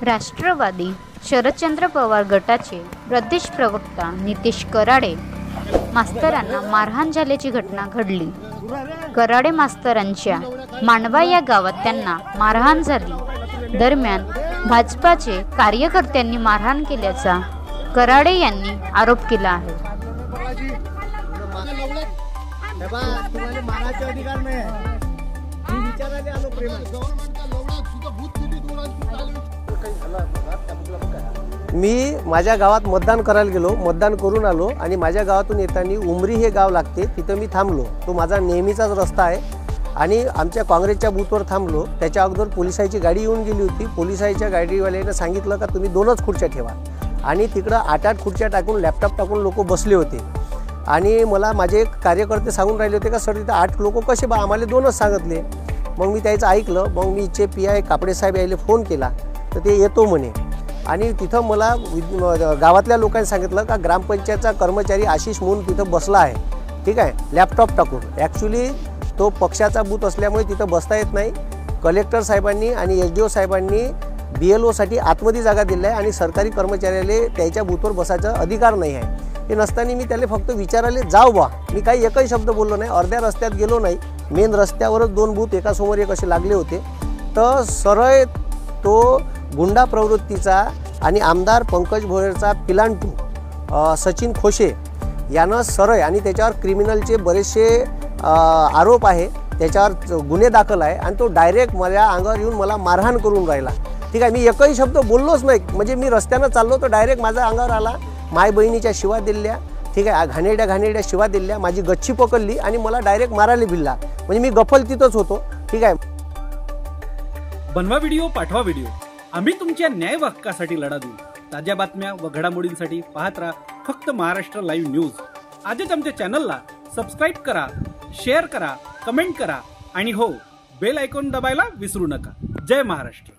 राष्ट्रवादी शरदचंद्र पवार गटाचे प्रदेश प्रवक्ता नितेश कराडे मास्तरांना मारहाण झाल्याची घटना घडली। कराडे मास्तरांच्या मांडवा या गावात त्यांना मारहाण झाली। दरम्यान भाजपाचे कार्यकर्त्यांनी मारहाण केल्याचा कराडे यांनी आरोप केला आहे। मी माझ्या गावात मतदान करायला गेलो, मतदान करून आलो आणि माझ्या गावातून येताना उमरी हे गाव लागते, तिथं मी थांबलो। तो माझा नेहमीचाच रस्ता आहे आणि आमच्या काँग्रेसच्या बूथवर थांबलो। त्याच्या अगोदर पोलिसांची गाडी येऊन गेली होती। पोलिसांच्या गाडीवाल्याने सांगितलं का तुम्ही 2च खुर्च्या ठेवा आणि तिकडं 8-8 खुर्च्या टाकून लॅपटॉप टाकून लोक बसले होते आणि मला माझे कार्यकर्ते सांगून राहिले होते का सर तिथे 8 लोक कसे बा, आम्हाला 2च सांगितले। मग मी त्याचं ऐकलं। मग मी इच्छे PI कापडे साहेब यायला फोन केला तर ते येतो म्हणे आणि तिथं मला गावातल्या लोकांनी सांगितलं का ग्रामपंचायतचा कर्मचारी आशिष म्हणून तिथं बसला आहे, ठीक आहे, लॅपटॉप टाकून। ॲक्च्युली तो पक्षाचा बूथ असल्यामुळे तिथं बसता येत नाही। कलेक्टर साहेबांनी आणि SDO साहेबांनी BLOसाठी आतमध्ये जागा दिली आहे आणि सरकारी कर्मचाऱ्याला त्याच्या बूथवर बसायचा अधिकार नाही आहे। हे नसताना मी त्याला फक्त विचारायला जाऊ बा, मी काही एकही शब्द बोललो नाही। अर्ध्या रस्त्यात गेलो नाही, मेन रस्त्यावरच 2 बूथ एकासमोर एक असे लागले होते। तर सरळ तो गुंडा प्रवृत्तीचा आणि आमदार पंकज भोयरचा पिलांटू सचिन खोशे यानं सरळ आणि त्याच्यावर क्रिमिनलचे बरेचसे आरोप आहे, त्याच्यावर गुन्हे दाखल आहे आणि तो डायरेक्ट माझ्या अंगावर येऊन मला मारहाण करून राहिला, ठीक आहे। मी एकही शब्द बोललोच नाही, म्हणजे मी रस्त्यानं चाललो तर डायरेक्ट माझ्या अंगावर आला। माय बहिणीच्या शिवा दिल्या, ठीक आहे, घाणेरड्या शिवा दिल्या, माझी गच्ची पकडली आणि मला डायरेक्ट मारायला भिडला। म्हणजे मी गफल तिथंच होतो, ठीक आहे। बनवा व्हिडिओ, पाठवा व्हिडिओ, आम्ही तुमच्या न्याय व हक्कासाठी लढा देऊ। ताज्या बातम्या व घडामोडींसाठी पाहत राहा फक्त महाराष्ट्र लाईव्ह न्यूज। आजच आमच्या चॅनलला सबस्क्राईब करा, शेअर करा, कमेंट करा आणि हो, बेल आयकॉन दबायला विसरू नका। जय महाराष्ट्र।